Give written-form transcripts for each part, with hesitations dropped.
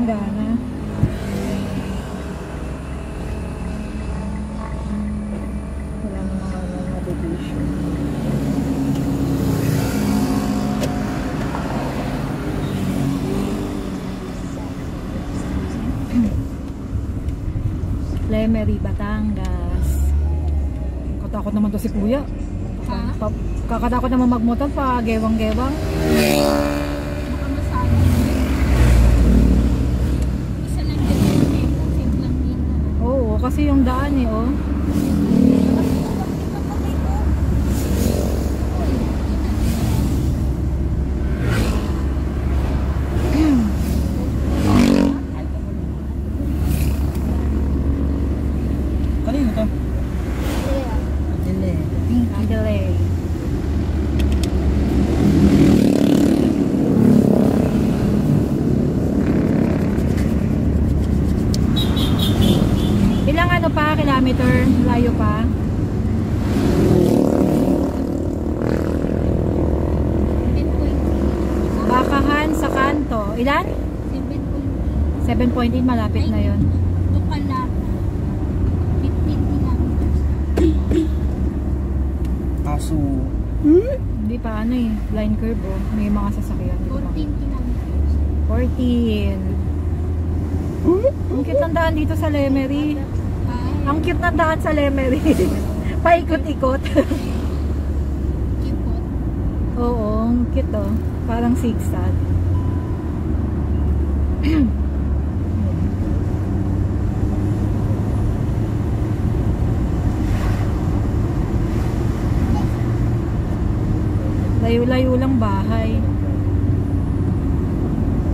ng gana. Wala namang navigation. Lemery, Batangas. Katakot naman to si Kuya. Kakatakot naman magmotor pa gewang-gewang. Baka masabi. Isa lang din. Save lang din. Oo, kasi yung daan eh, oh. Kanino to? Delay. Ang delay. Ilang ano pa, kilometer? Layo pa? Bakahan sa kanto. Ilan? 7.8, malapit na yon. Bukala. 15 kilometers. Aso. Hindi pa ano eh, blind curve oh. May mga sasakyan. 14 kilometers. 14. Ang cute ng daan dito sa Lemery. Ang cute ng daan sa Lemery. Paikot-ikot. Kipot. Oo, ang cute oh. Parang zigzag. Layo-layo lang bahay.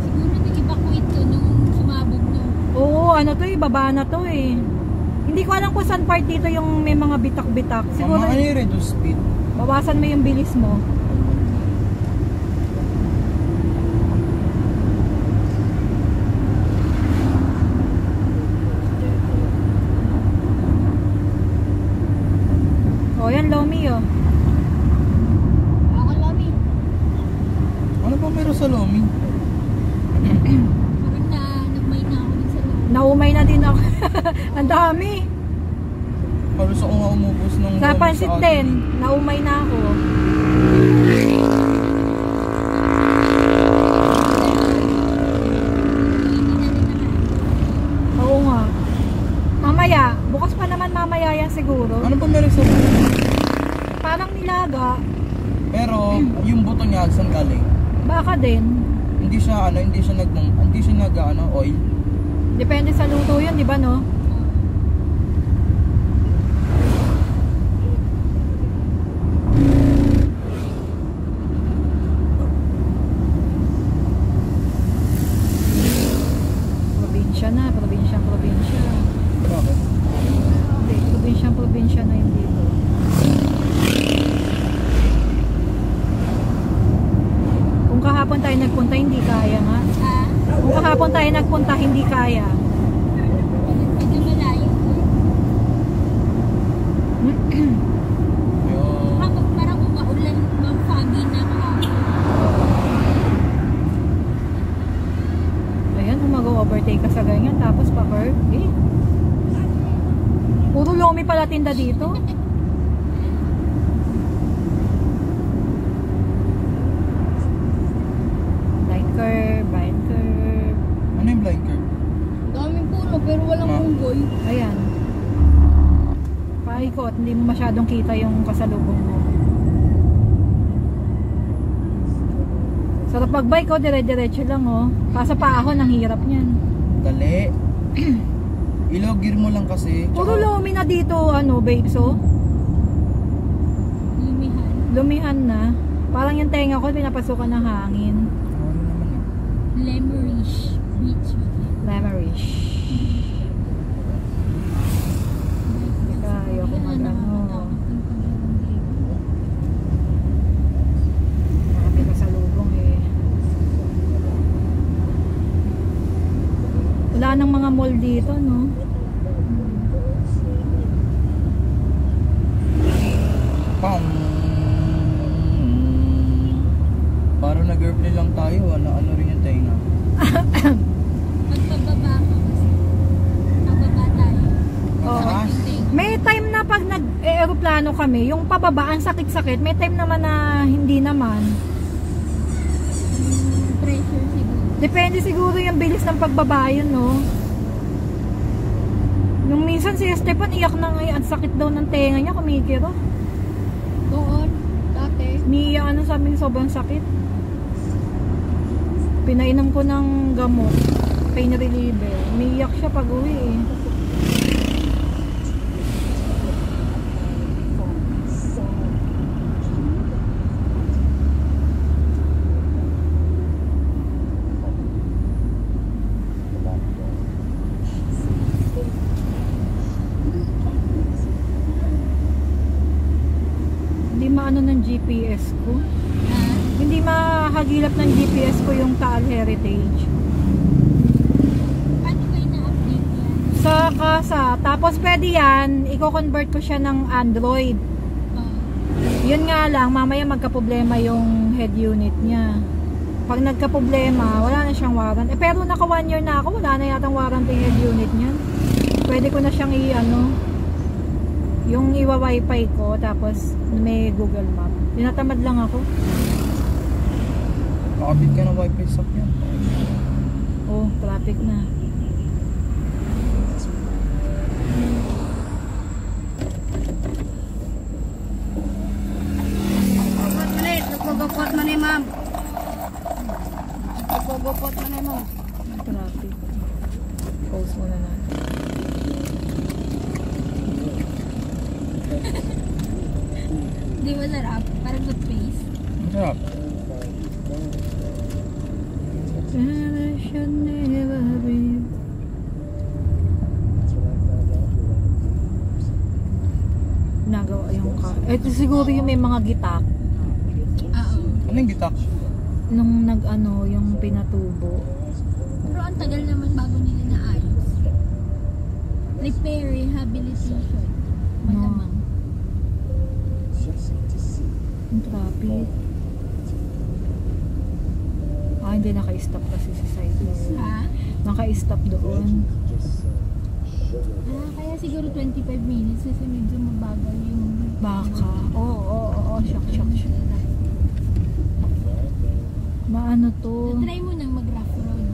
Siguro nag-evacuate to nung sumabog no. Oo, ano to eh, baba na to eh. Hindi ko alam kung saan part dito yung may mga bitak-bitak. Siguro Mama, ano yung reduce speed? bawasan mo yung bilis mo. Oh, yan Lomi oh. Ako Lomi. Ano ba meron sa Lomi? Parang nagmay na ako din sa Lomi. Naumay na din ako. Ang dami. Halos ako nga umubos ng Sa Lomi pansit atin. din, naumay na ako. Oo nga. Mamaya, bukas pa naman mamaya yan siguro. Ano ba meron sa Lomi? Parang nilaga. Pero yung buto niya saan galing? Baka din. Hindi siya oil. Depende sa luto yun, di ba no? Probinsya na, probinsya. Bakit? Hindi, probinsya na yun dito. Kung kahapon tayo nagpunta, hindi kaya nga. Kung kahapon tayo nagpunta, hindi kaya. Medyo malayo. Parang umaulan, mag-foggy na ka. Ayan, mag-overtake ka sa ganyan, tapos pa-curve. Eh. Puro Lomi pala tinda dito. Blind curve. Ano yung blind curve? Daming puno pero walang unggoy. Ayan. Paikot, hindi mo masyadong kita yung kasalubong mo. Sarap mag-bike oh, dire-diretso lang oh. Kasa paahon, ang hirap niyan. Dali. Ilogir mo lang kasi. Puro Lomi na dito, ano, babes oh. Lumihan. Lumihan na. Parang yung tenga ko, pinapasukan ng hangin. Lemurish Beach. Lemerish. Ayoko mag-ano. Marami ka sa lubong eh. Wala nang mga mall dito, no? Pang. Parang nag-airplane lang tayo. Ano rin yung tenga? naano kami, yung pababa ang sakit-sakit. May time naman na hindi naman. Pressure siguro. Depende siguro yung bilis ng pagbaba yun, no? Nung minsan si Esteban iyak na nga, ang sakit daw ng tenga niya, kumikiro. Doon, dati. Niya ano sabi niya, sobrang sakit. Pinainom ko ng gamot, pain reliever. Umiiyak siya pag uwi eh. Hindi maano ng GPS ko. Hindi mahagilap ng GPS ko yung Taal Heritage. Paano kayo na-update yan? Sa kasa. Tapos pwede yan, i-convert ko siya ng Android. Yun nga lang, mamaya magka-problema yung head unit niya. Pag nagka-problema, wala na siyang warranty. Pero naka 1 year na ako, wala na yatang warranty yung head unit niya. Pwede ko na siyang i-ano, yung iwa-wifi ko, tapos may Google Map. Tinatamad lang ako. Nakabit ka ng wifi sa yan. Oh, traffic na. Nagpagupot mo ni ma'am. Nagpagupot mo ni mo. Traffic. Pause muna natin. Di ba sarap? Parang good face. Ang sarap. Nagawa yung car. Ito siguro yung may mga gitak. Oo. Ano yung gitak? Nung nag-ano, yung pinatubo. Pero ang tagal naman bago nila naayos. Repair, rehabilitation. Malamang. Yung traffic. Ah, hindi naka-stop kasi sa side road. Ha? Naka-stop doon. Ah, kaya siguro 25 minutes kasi medyo mabagal yung... Baka. Oo. Shock. Maano to? Try mo nang mag-rough road.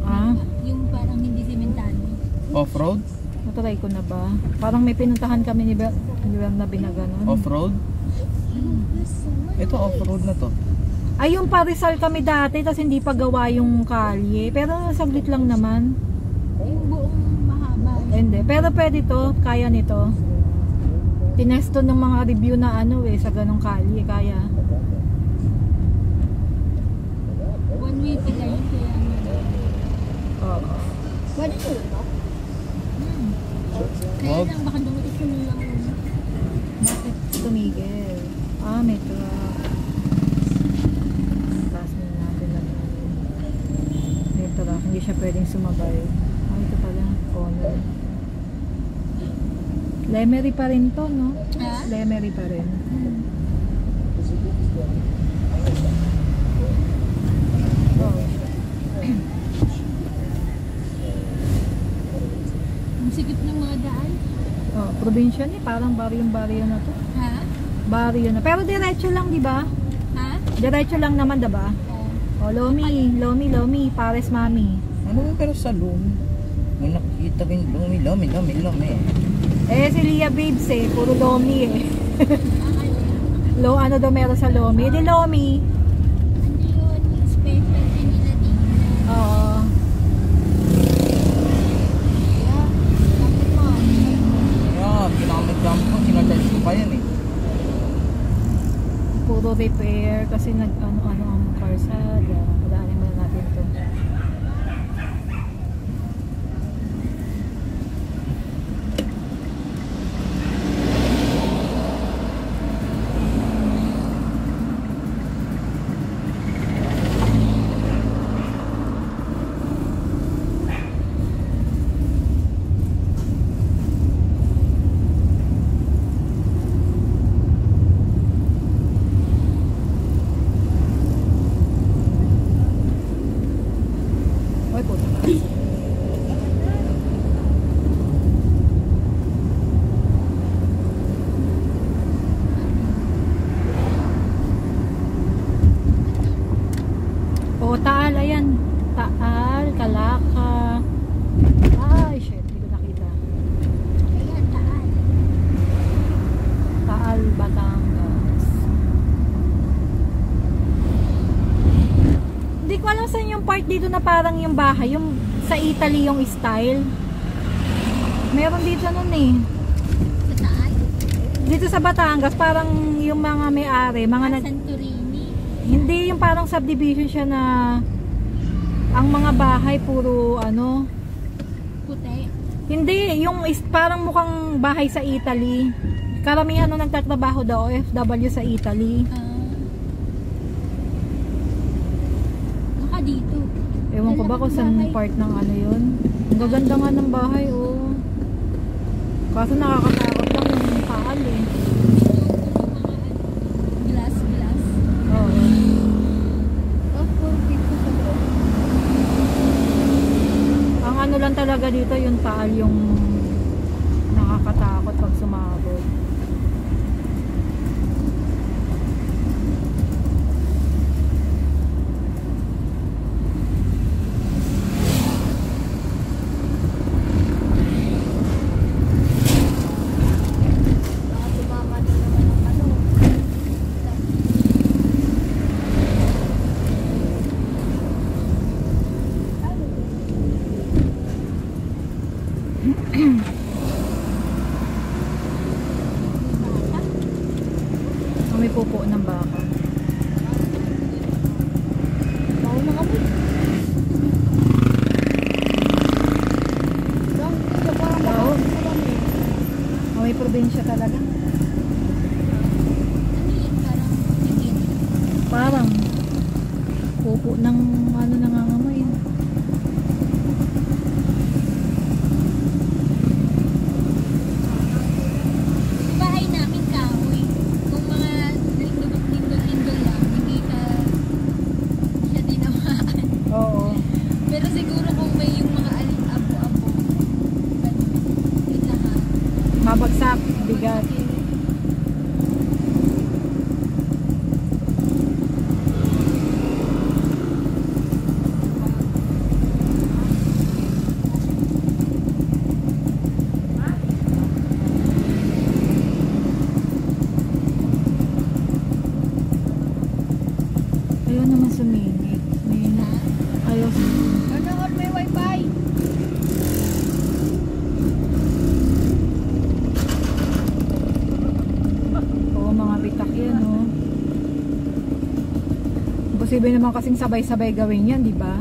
Ah? Yung parang hindi sementado. Off-road? Natry ko na ba? Parang may pinuntahan kami ni Bern na binaganon. Off-road? Ito off-road na to. Ay, yung Parisal kami dati, tapos hindi pa gawa yung kalye. Pero saglit lang naman. Yung buong mahaba. Hindi. Pero pwede to, kaya nito. Tinesto ng mga review na ano sa ganong kalye, kaya. One way pala yun kaya. Oo. Pwede yun, no? Kaya Wag. lang, baka dumating ko lang. Bakit tumigil? Ah, may truck. Taas na natin na may truck. Hindi siya pwedeng sumabay. Ah, ito pala. Honor. Lemery pa rin to, no? Ha? Lemery pa rin. Oh. Ang sikip ng mga daan. Oh, probinsya ni, parang baryo na to. Ha? Baryo na. Pero diretso lang, di ba? Ha? Diretso lang naman, di ba? Oh, Lomi, Pares Mami. Ano ba pero sa Lumi? May nakikita ko yung Lumi. Eh, si Lia Babes puro Lomi eh. Ang Ano daw meron sa Lomi? Di Lomi. ano yun? Specialty nila dito. Oo. Yeah. Bakit mo? Kaya, kinakamit-gamit ko, sinacharge ko pa yan eh. Puro repair kasi nag-ano ang karsada. Padaanin muna natin to. Oo, Taal, ayan. Taal, Kalaka. Ay, shit, hindi ko nakita. Ayan, Taal. Taal, Batangas. Hindi ko alam saan yung part dito na parang yung bahay, yung sa Italy yung style. Meron dito nun eh. Sa Taal. Dito sa Batangas, parang yung mga may-ari, mga Santorini. hindi yung parang subdivision siya na ang mga bahay puro ano. Puti. Hindi, yung parang mukhang bahay sa Italy. Karamihan nung nagtatrabaho daw OFW sa Italy. Baka dito. Ewan ko ba kung saan part ng ano yun. Ang gaganda nga ng bahay, oh. Kaso nakakatakot lang yung Taal eh. Glass. Oo. Oh, puro dito sa loob. Ang ano lang talaga dito yung Taal yung nakakatakot pag sumabog. Baka tumama din naman ang ano. May pupo ng baka. Bawal na kami. Oo. May probinsya talaga. Ano yun? Parang tingin. Parang pupo ng ano nangangamoy. Sa bahay namin kahoy. Kung mga lindol lang, hindi ka siya dinamaan. Oo. Pero siguro kung may yung mga abo-abo, yun lahat. Mabagsak, bigat. Ayaw naman sumingit. Ayaw sumingit. Ano all may wifi? Oo, mga bitak yan, oh. Posible naman kasing sabay-sabay gawin yan, di ba?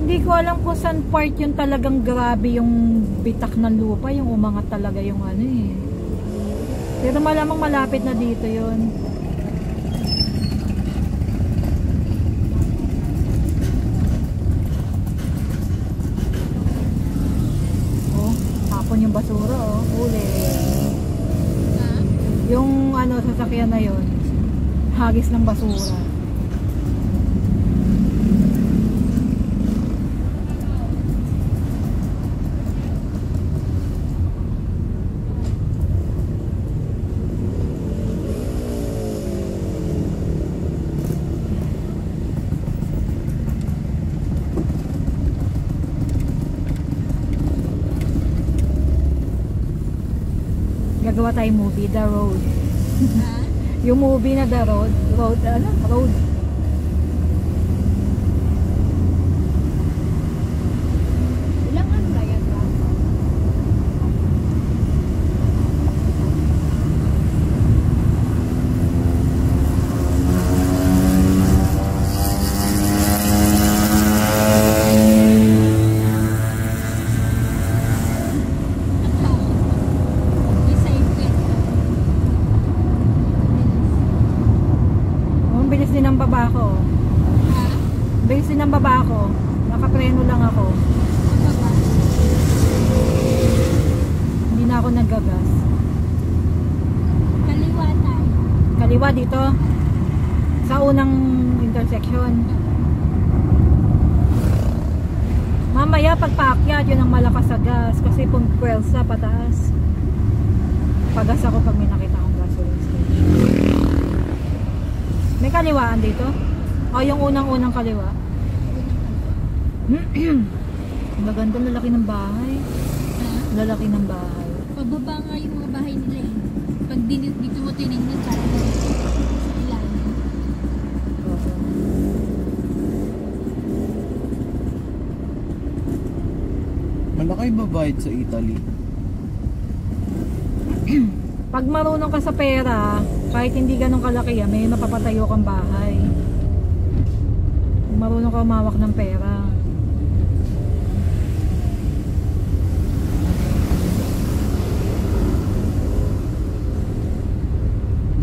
Hindi ko alam kung saan part yung talagang grabe yung bitak ng lupa, yung umangat talaga yung ano eh. Pero malamang malapit na dito yun. Oh, tapon yung basura, oh. Uli. Ha? Yung ano, sasakyan na yun, hagis ng basura. Gagawa tayong movie, The Road. Ha? Yung movie na The Road. Road. Ilang ano na yan ba? May cycle. Oh, ang bilis din ng baba ko. Ha? Bilis din ng baba ko. Nakapreno lang ako. Ano ba? Hindi na ako naggagas. Kaliwa tayo. Kaliwa dito. Sa unang intersection. Mamaya pag paakyat, yun ang malakas sa gas. Kasi pong pwersa pataas. Pagas ako pag may nakita akong gasoline station. May kaliwaan dito? O yung unang-unang kaliwa? Maganda, lalaki ng bahay. Lalaki ng bahay. Pababa nga yung mga bahay nila eh. Pag dito mo tinignan, parang sa ilalim. Oo. Malaki ba bayad sa Italy? Pag marunong ka sa pera, kahit hindi ganun kalaki yan, may mapapatayo kang bahay. Kung marunong ka umawak ng pera.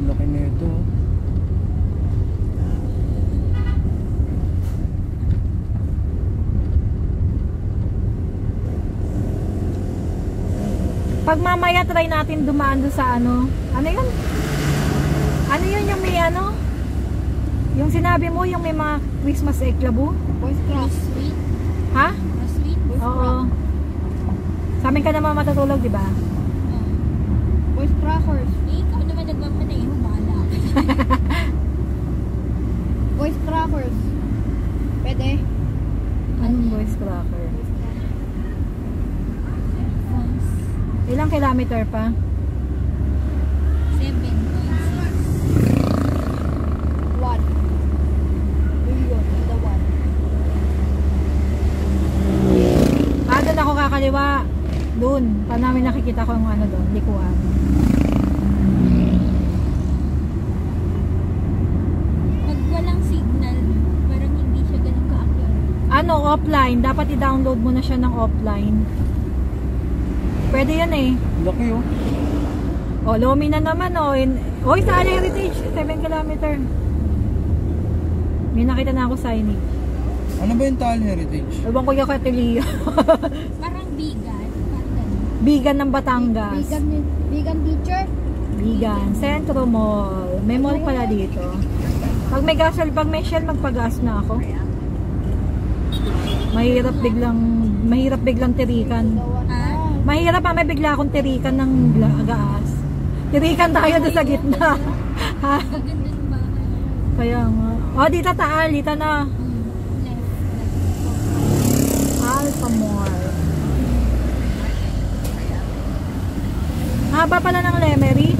Laki na ito. Pag mamaya try natin dumaan doon sa ano yun? Ano yun yung may ano? Yung sinabi mo, yung may mga Christmas eklabu? Boys Cross Sweet. Ha? Cross Sweet? Oo. Sa amin ka naman matutulog, di ba? Boys Crackers. Eh, ikaw naman nagmamanay. Humala. Boys Crackers. Pwede? Anong voice cracker? Ilang kilometer pa? 7.6. 1. Doon ako kakaliwa. Doon. Pa namin nakikita ko yung ano doon, likuan. Pag walang signal, parang hindi siya ganun ka-accurate. Ano, offline. Dapat i-download mo na siya ng offline. Pwede yan eh. Laki oh. O, Lomi na naman o. Oy, sa Ali Heritage. 7 kilometer. May nakita na ako signage. Ano ba yung Taal Heritage? Ewan ko yung Catilio. Parang vegan. Parang ganun. Bigan ng Batangas. Vegan teacher? Bigan. Centro Mall. May mall pala dito. Pag may gasol, pag may shell, magpagas na ako. Mahirap biglang tirikan. Ha? Mahirap may bigla akong tirikan ng gas. Tirikan tayo doon sa gitna. Ha? Maganda ng bahay. Kaya nga. O, dito Taal. Dito na. Alpha Mall. Haba pala ng Lemery.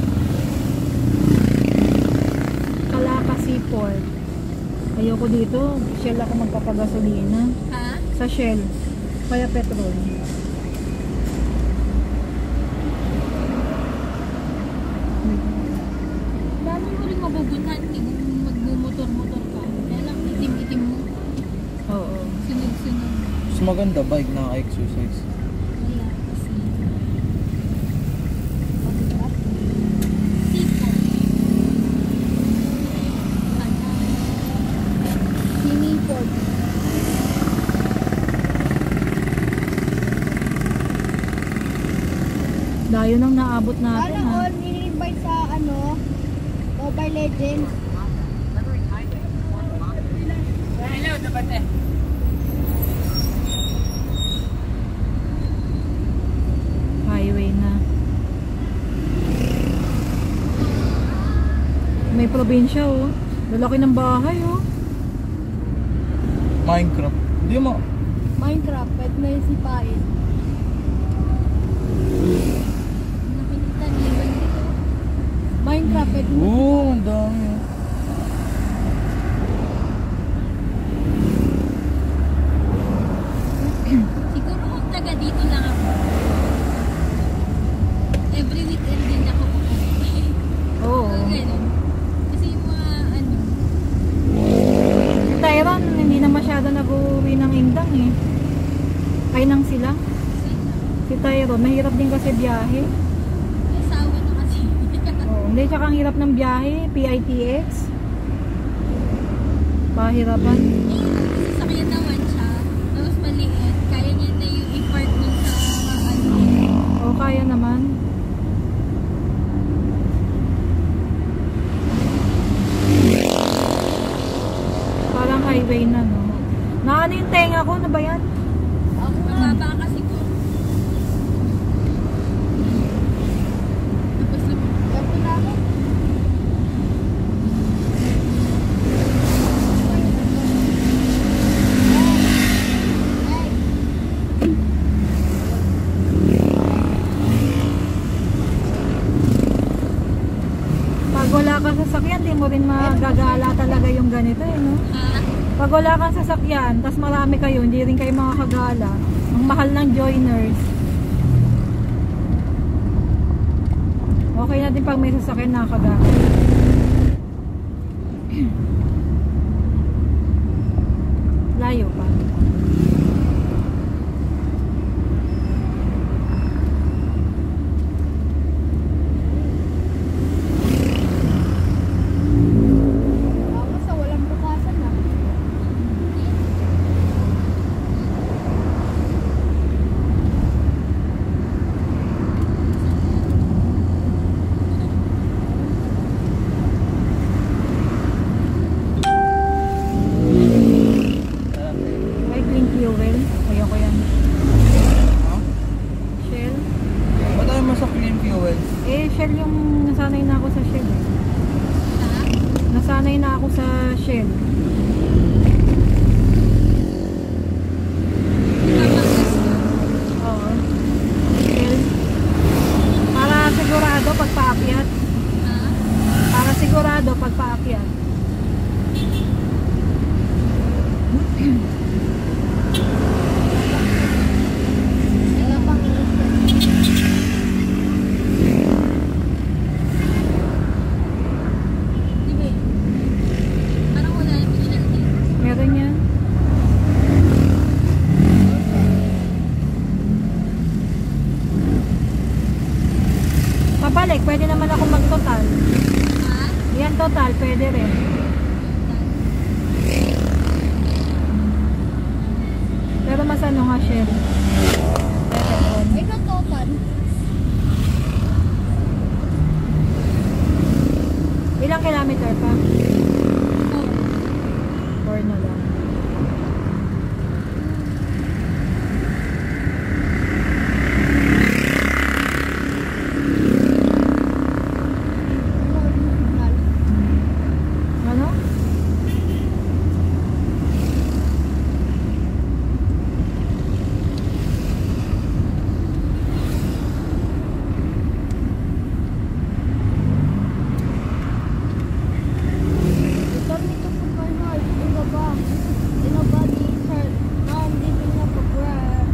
Calapa Seaport. Ayoko dito. Shell ako magpapagasolina. Ha? Sa Shell. Kaya petrol. Dami mo rin mabubunan kung magbumotor-motor ka. Kaya lang itim-itim mo. Oo. Sunod-sunod. Mas maganda bike na exercise. Kaya kasi. Siko. Sinipod. Dayo nang naabot natin ha. all nini-invite sa Mobile Legends. Highway na. May probinsya oh. Lalaki ng bahay oh. Minecraft. Hindi mo. Minecraft, pwede na yung sipain. Nakikita niyo dito. Minecraft, pwede na Oo, ang dami. siguro kung taga dito lang ako. Every weekend din ako pupunta. Oo. Ganun. Kasi yung mga Si Tyron, hindi na masyado nag-uwi ng Indang eh. Ay nang sila. Si Tyron, mahirap din kasi biyahe. asawa na kasi. Oo. Hindi, tsaka ang hirap ng biyahe. PITX. Pahirapan. Sasakyan naman siya. Tapos maliit. Kaya niya na yung i-park dun sa O, kaya naman. Parang highway na, no? Naano yung tenga ko? Ano ba yan? ganito eh, no? Ha? Pag wala kang sasakyan, tas marami kayo, hindi rin kayo makakagala. Ang mahal ng joiners. Okay na din pag may sasakyan nakakagala. Layo pa. Tapos sa walang bukasan na. May clean fuel. Ayoko yan. Ha? Shell. Ba't tayo mo sa clean fuel? Eh, Shell yung nasanay na ako sa Shell. Eh. Ha? Nasanay na ako sa Shell. Papagas ko. Oo. Shell. Para sigurado pag paakyat. Ha? Para sigurado pag paakyat. Wala pang Di ba? Parang wala yung pinilagay. Meron yan. Pabalik, pwede naman ako mag-total. Ha? Yan total, pwede rin. Pero mas ano nga, Shell? Ay, total. Ilang kilometer pa? Oh. 4 na lang. Ano? Tell me to put my heart in the box. In a body's heart. Now I'm living up a breath.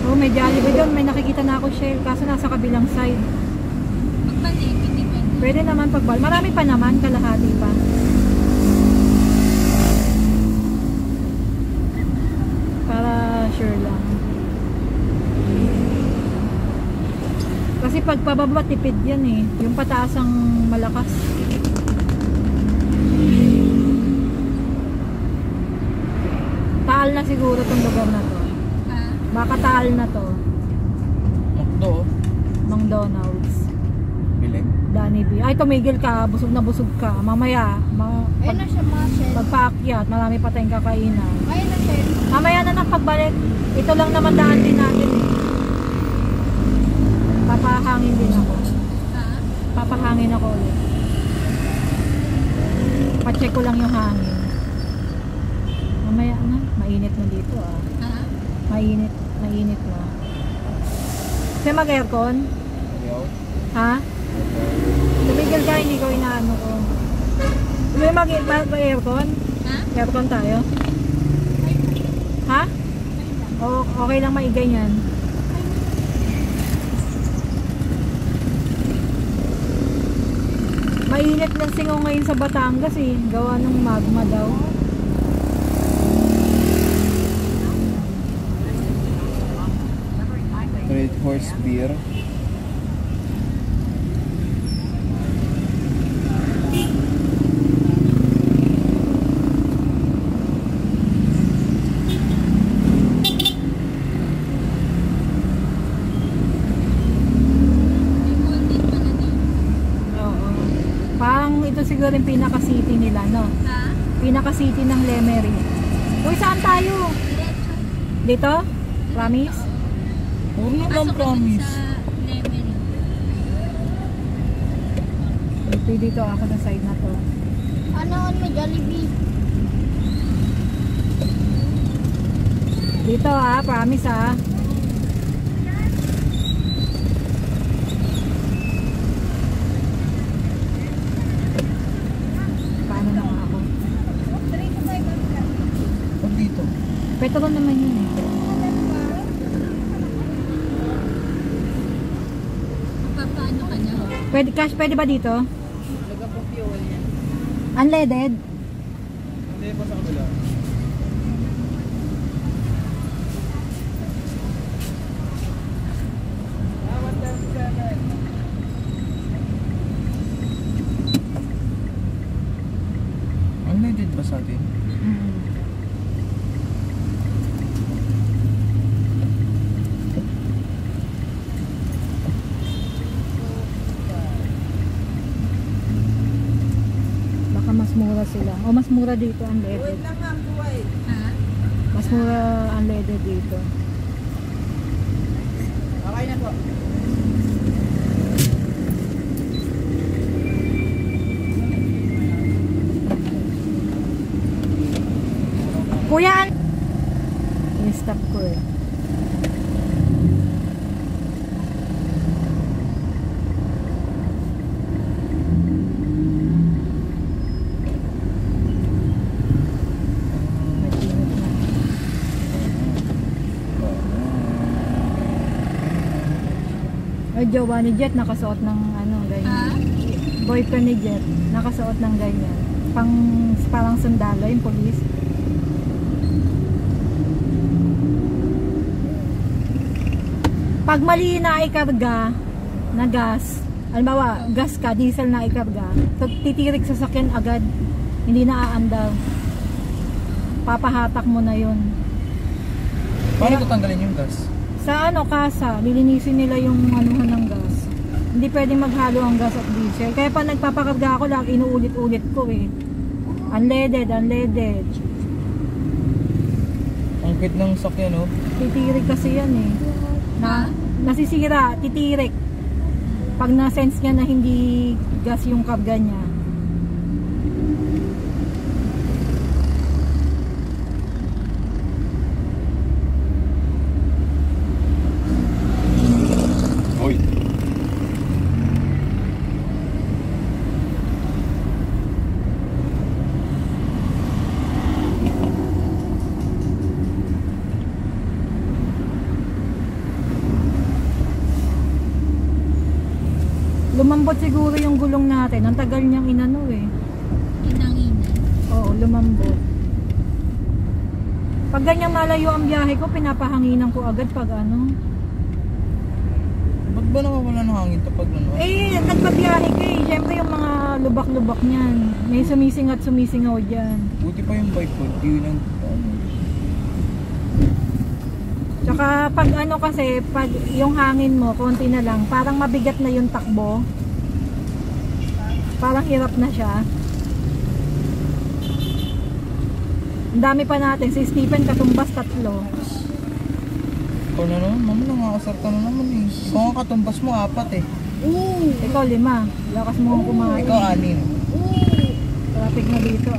Oh, may Jollibee doon. May nakikita na ako, Shell. Kaso nasa kabilang side. Pagbalik, hindi pwede. Pwede naman pagbal. Marami pa naman, kalahati pa. Para sure lang. Kasi pag pababa, tipid yan eh. Yung pataas ang malakas. Taal na siguro tong lugar na to. Ha? Baka taal na to. Makdo. McDonald's. Biling. Danny B. Ay, tumigil ka. Busog na busog ka. Mamaya, Ayun na siya, Marcel. pagpaakyat, marami pa tayong kakainan. Ayun na siya. Mamaya na ng pagbalik. Ito lang naman daan din natin eh. Papahangin din ako. Ha? Papahangin ako ulit. Pa-check ko lang yung hangin. Mamaya na. Mainit na dito ah. Ha? Mainit na. Kasi mag-aircon? Ayaw. Ha? Tumigil ka, hindi ko inaano ko. May mag-aircon? Ha? Aircon tayo? Ha? O, okay lang maigay yan. Mainit ng singaw ngayon sa Batangas eh. Gawa ng magma daw. Red Horse Beer. May content pa na din. Oo. Parang ito siguro yung pinaka-city nila, no? Ha? Pinaka-city ng Lemery. Uy, saan tayo? Diretso. Dito? Promise? Puro na lang Pasok kami promise. sa level. Dito ako sa side na to. Ano on may Jollibee? Dito promise Paano na nga ako? Pag dito. Petrol naman yun eh. Paano ka na? Pwede, cash pwede ba dito? Unleaded? Hindi pa sa kabila. Unleaded ba sa atin? Baka mas mura sila. O mas mura dito unleaded. Ha? Mas mura unleaded dito. Okay na po. Kuya, i-stop ko eh. Nag-init na. Ay, jowa ni Jet nakasuot ng ganyan. Ha? Boyfriend ni Jet nakasuot ng ganyan. Parang sundalo yung police. Pag mali na ikarga na gas, halimbawa gas ka, diesel na ikarga, titirik sa sakyan agad, hindi na aandar. Papahatak mo na yun. Paano tatanggalin yung gas? Sa kasa, lilinisin nila yung anuhan ng gas. Hindi pwedeng maghalo ang gas at diesel. Kaya pa nagpapakarga ako lang, inuulit-ulit ko eh. Unleaded. Ang kit ng sakyan, no? Titirik kasi yan eh. Nasisira, titirik. Pag na-sense niya na hindi gas yung karga niya. Oy. Lumambot siguro yung gulong natin. Ang tagal niyang inano eh. Inanginan. Oo, lumambot. Pag ganyan malayo ang biyahe ko, pinapahanginan ko agad pag Ba't ba nawawala ng hangin to pag nagpabiyahe ka eh. Siyempre yung mga lubak-lubak niyan. May sumisingaw dyan. Buti pa yung bike ko, di lang Tsaka pag kasi, pag yung hangin mo, konti na lang, parang mabigat na yung takbo. Parang hirap na siya. Ang dami pa natin. Si Stephen katumbas 3. Ikaw na naman, mama, nangasar ka na naman eh. Ikaw nga katumbas mo 4 eh. Ikaw 5. Lakas mo kumain. Ikaw 6. Traffic na dito